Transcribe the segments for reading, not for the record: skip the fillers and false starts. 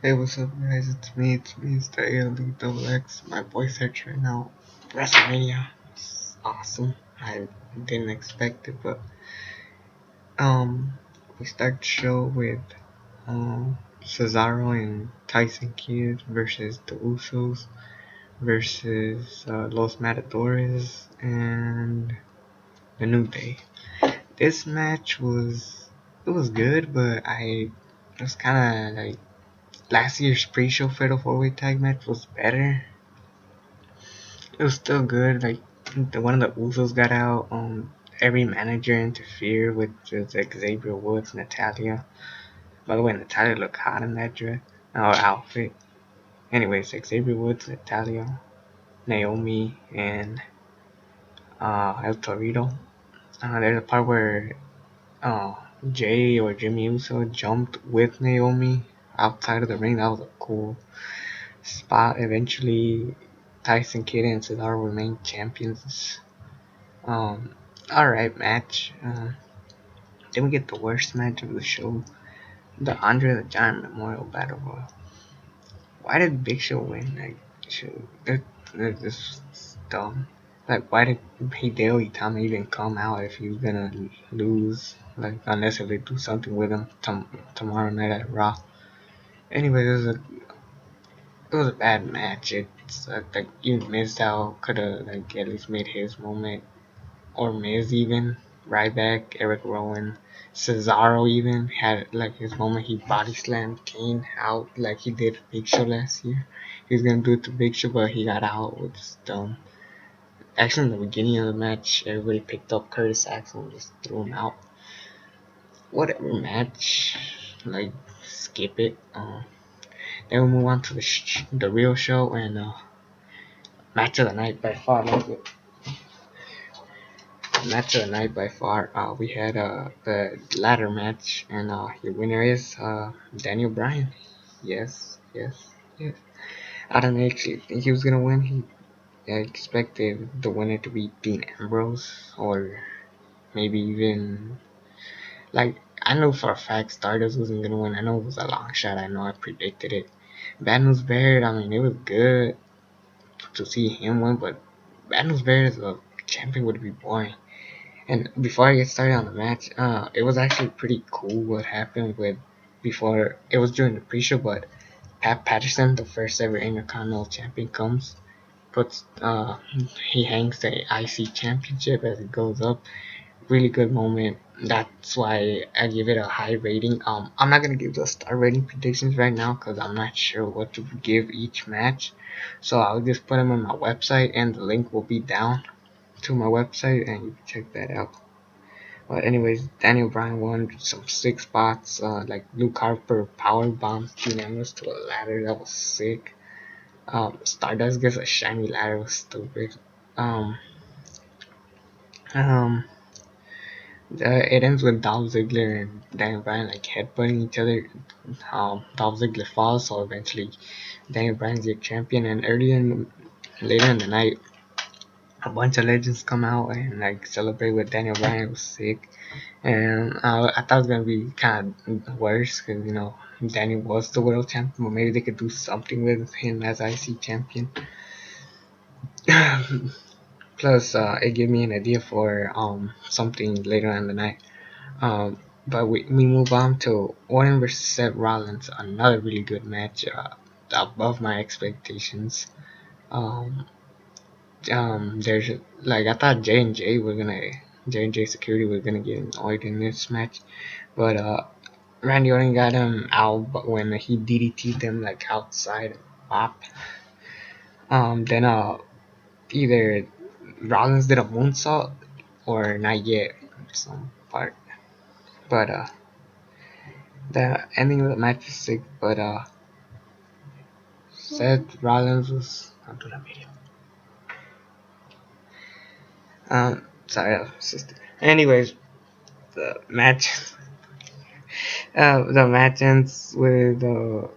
Hey, what's up, guys? It's the ALD Double X. My voice search right now. WrestleMania. It's awesome. I didn't expect it, but um, we start the show with Cesaro and Tyson Kidd versus the Usos versus Los Matadores and the New Day. This match was good, but it was kind of like last year's pre-show Fatal 4-Way Tag match was better. It was still good. Like the one of the Usos got out. Every manager interfered with just Xavier Woods, Natalia. By the way, Natalia looked hot in that dress or outfit. Anyways, Xavier Woods, Natalia, Naomi, and El Torito. There's a part where uh, Jay or Jimmy Uso jumped with Naomi outside of the ring. That was a cool spot. Eventually, Tyson Kidd and Cesaro remain champions. Um, alright match. Then we get the worst match of the show, the Andre the Giant Memorial Battle Royal. Why did Big Show win? Like, this is dumb. Like, why did Hideo Itami even come out if he was gonna lose? Like, unless if they do something with him tomorrow night at Raw. Anyway, it was a bad match. It's like you missed out. Could have like at least made his moment, or Miz even. Ryback, Eric Rowan, Cesaro even had like his moment. He body slammed Kane out like he did Big Show last year. He was gonna do it to Big Show, but he got out, which is dumb. Actually, in the beginning of the match, everybody picked up Curtis Axel and just threw him out. Whatever match, like skip it. Then we move on to the real show and match of the night by far. Match of the night by far. We had the ladder match, and your winner is Daniel Bryan. Yes, yes, yes. I didn't actually think he was gonna win. I expected the winner to be Dean Ambrose, or maybe even like I know for a fact Stardust wasn't gonna win. I know it was a long shot. I know I predicted it. Bad News Barrett. I mean, it was good to see him win, but Bad News Barrett as a champion would be boring. And before I get started on the match, it was actually pretty cool what happened with before it was during the pre-show, but Pat Patterson, the first ever Intercontinental Champion, comes, puts he hangs the IC Championship as it goes up. Really good moment. That's why I give it a high rating. I'm not gonna give the star rating predictions right now because I'm not sure what to give each match, so I'll just put them on my website, and the link will be down to my website, and you can check that out. But anyways, Daniel Bryan won some sick spots, like Luke Harper power bombs Dean Ambrose to a ladder. That was sick. Stardust gets a shiny ladder. Was stupid. Um, um, it ends with Dolph Ziggler and Daniel Bryan like headbutting each other. Dolph Ziggler falls, so eventually Daniel Bryan's your champion. And later in the night, a bunch of legends come out and like celebrate with Daniel Bryan. It was sick. And I thought it was gonna be kind of worse because Daniel was the world champion, but maybe they could do something with him as IC champion. Plus, it gave me an idea for something later in the night. But we move on to Orton versus Seth Rollins, another really good match, above my expectations. There's like I thought J and J Security was gonna get annoyed in this match, but Randy Orton got him out, but when he DDT'd them like outside pop. Then either Rollins did a moonsault or not yet some part, but the ending of the match was sick. But Seth Rollins was I'll do that video. Sorry, sister. Anyways, the match. The match ends with a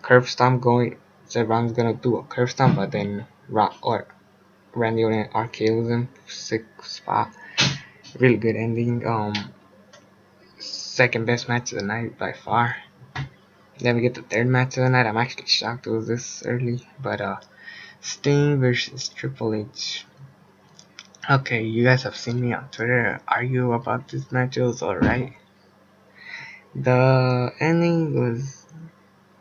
curve stomp going. Seth Rollins gonna do a curve stomp, but then Randy Orton RKO's him. Sick spot. Really good ending. second best match of the night by far. Then we get the third match of the night. I'm actually shocked it was this early, but Sting versus Triple H. Okay, you guys have seen me on Twitter argue about this match. It was alright. The ending was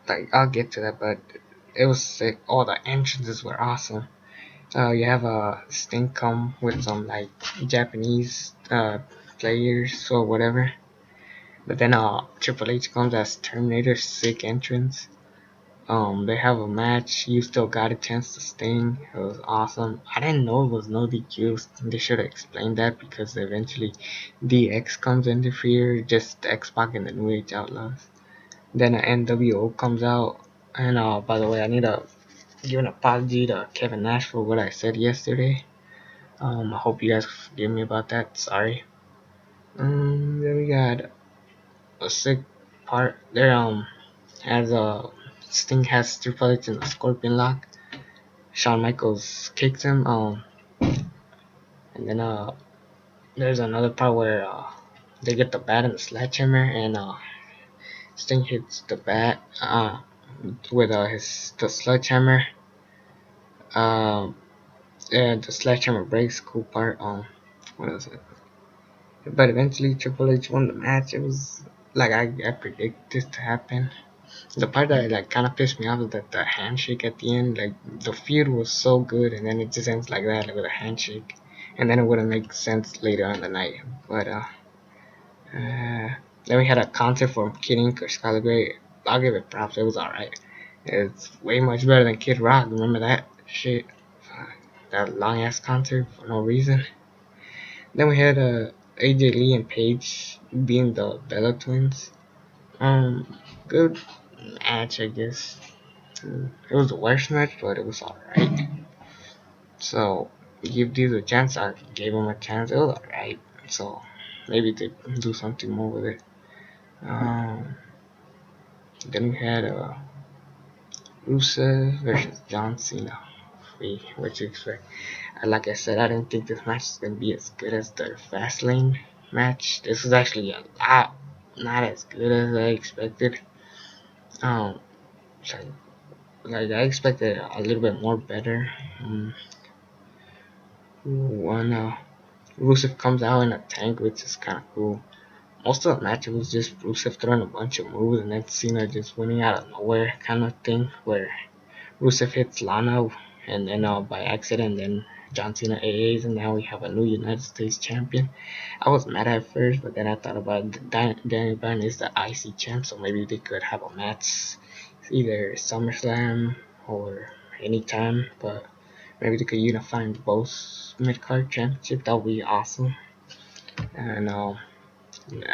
like, I'll get to that, but it was sick. All the entrances were awesome. You have a Sting come with some like Japanese players or whatever, but then Triple H comes as Terminator, sick entrance. They have a match. You still got a chance to Sting. It was awesome. I didn't know it was no DQ. They should have explained that because eventually DX comes into interfere, just X-Pac and the New Age Outlaws. Then NWO comes out. And by the way, I need to give an apology to Kevin Nash for what I said yesterday. I hope you guys forgive me about that. Sorry. Then we got a sick part there. As Sting has Triple H in the Scorpion Lock. Shawn Michaels kicks him. And then there's another part where they get the bat and the sledgehammer, and Sting hits the bat with the sledgehammer. And the sledgehammer breaks. Cool part. What else? But eventually Triple H won the match. It was like I predicted this to happen. The part that like kind of pissed me off is that the handshake at the end. Like the feud was so good, and then it just ends like that, like with a handshake, and then it wouldn't make sense later on the night. But then we had a concert for Kid Ink or Skylar Grey. I'll give it props. It was alright. It's way much better than Kid Rock. Remember that shit? That long ass concert for no reason. Then we had AJ Lee and Paige being the Bella Twins. Good match, I guess. It was the worst match, but it was alright. So, give these a chance. I gave them a chance. It was alright. So, maybe they do something more with it. Then we had Rusev versus John Cena. What you expect? Like I said, I didn't think this match was going to be as good as the Fastlane match. This was actually a lot not as good as I expected. So, like I expected a little bit more better. When Rusev comes out in a tank, which is kind of cool. Most of the match it was just Rusev throwing a bunch of moves and then Cena just winning out of nowhere kind of thing, where Rusev hits Lana and then by accident, then John Cena AAs, and now we have a new United States champion. I was mad at first, but then I thought about Daniel Bryan is the IC champ, so maybe they could have a match either SummerSlam or anytime, but maybe they could unify both mid-card championship. That would be awesome. And I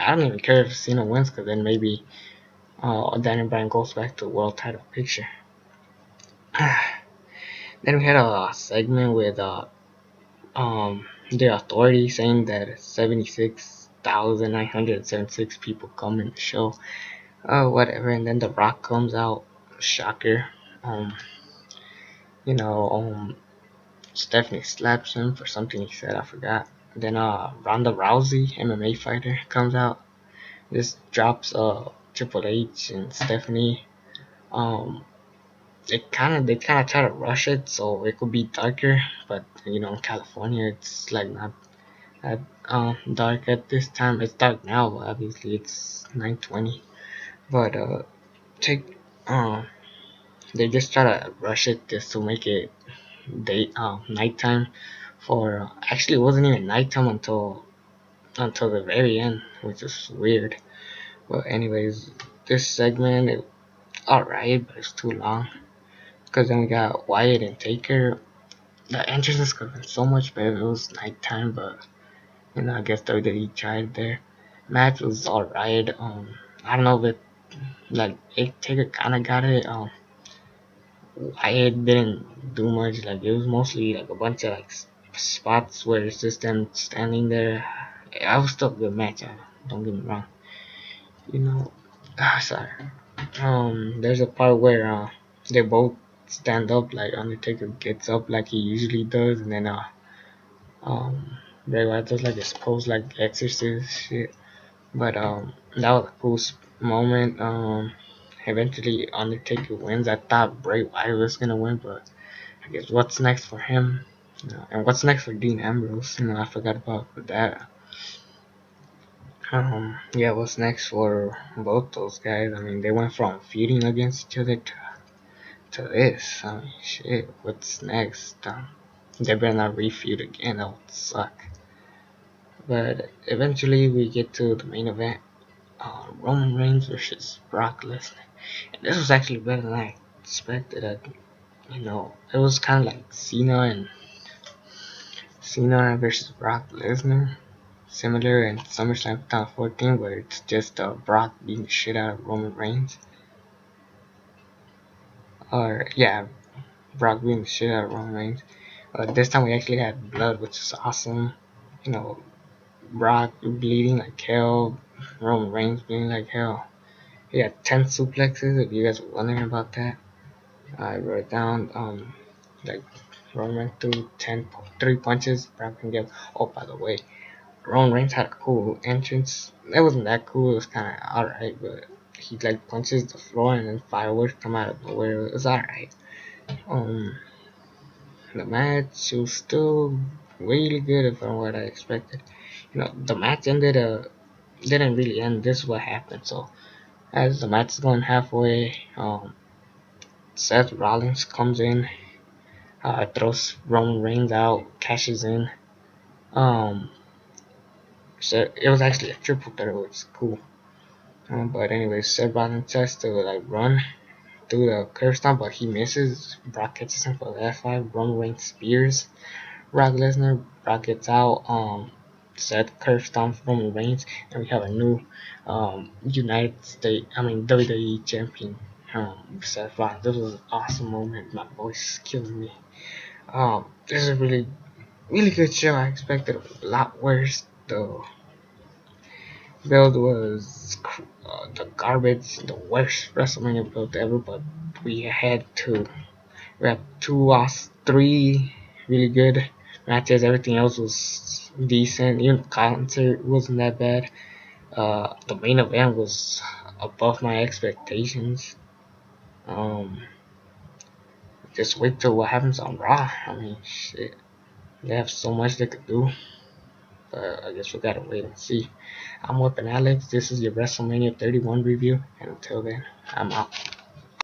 don't even care if Cena wins, because then maybe Daniel Bryan goes back to the world title picture. Then we had a segment with the Authority saying that 76,976 people come in the show. Whatever. And then The Rock comes out. Shocker. Stephanie slaps him for something he said. I forgot. Then Ronda Rousey, MMA fighter, comes out. This drops Triple H and Stephanie. They kind of try to rush it so it could be darker, but in California it's like not that dark at this time. It's dark now, but obviously it's 9:20. But they just try to rush it just to make it nighttime. For actually it wasn't even nighttime until the very end, which is weird. But anyways, this segment alright, but it's too long. Because then we got Wyatt and Taker. The entrances could have been so much better if it was nighttime, but I guess WWE tried there. Match was alright. I don't know if Taker kind of got it. Wyatt didn't do much. Like, it was mostly like a bunch of like spots where it's just them standing there. It was still a good match. Don't get me wrong. Sorry. There's a part where they both stand up, like Undertaker gets up like he usually does, and then Bray Wyatt does like his pose like Exorcist shit. But that was a cool moment. Eventually Undertaker wins. I thought Bray Wyatt was gonna win, but I guess what's next for him? And what's next for Dean Ambrose? I forgot about that. Yeah, what's next for both those guys? I mean, they went from feuding against each other to this. I mean, shit, what's next? They better not refeud again, that would suck. But eventually we get to the main event, Roman Reigns versus Brock Lesnar. And this was actually better than I expected. It was kind of like Cena versus Brock Lesnar, similar in SummerSlam 2014, where it's just Brock beating the shit out of Roman Reigns. Or yeah, Brock beating the shit out of Roman Reigns. This time we actually had blood, which is awesome. You know, Brock bleeding like hell, Roman Reigns bleeding like hell. He had 10 suplexes. If you guys were wondering about that, I wrote down. Like Roman Reigns threw 3 punches. Brock can give. Oh, by the way, Roman Reigns had a cool entrance. It wasn't that cool. It was kind of alright, but he like punches the floor and then fireworks come out of nowhere. It was alright. Um, the match was still really good from what I expected. The match ended. Didn't really end. This is what happened. So as the match is going halfway, Seth Rollins comes in, throws Roman Reigns out, cashes in. Um, so it was actually a triple threat, which is cool. But anyway, Seth Rollins tries to like run through the curb stomp, but he misses. Brock catches him for the F5. Roman Reigns spears Brock Lesnar. Brock gets out. Seth curb stomps Roman Reigns, and we have a new WWE champion. Seth Rollins. This was an awesome moment. My voice is killing me. This is a really, really good show. I expected a lot worse. The build was the garbage, the worst WrestleMania build ever. But we had two. We had three really good matches. Everything else was decent. Even the concert wasn't that bad. The main event was above my expectations. Um, just wait till what happens on Raw. I mean, shit, they have so much they could do. But I guess we gotta wait and see. I'm Weapon Alex. This is your WrestleMania 31 review, and until then, I'm out.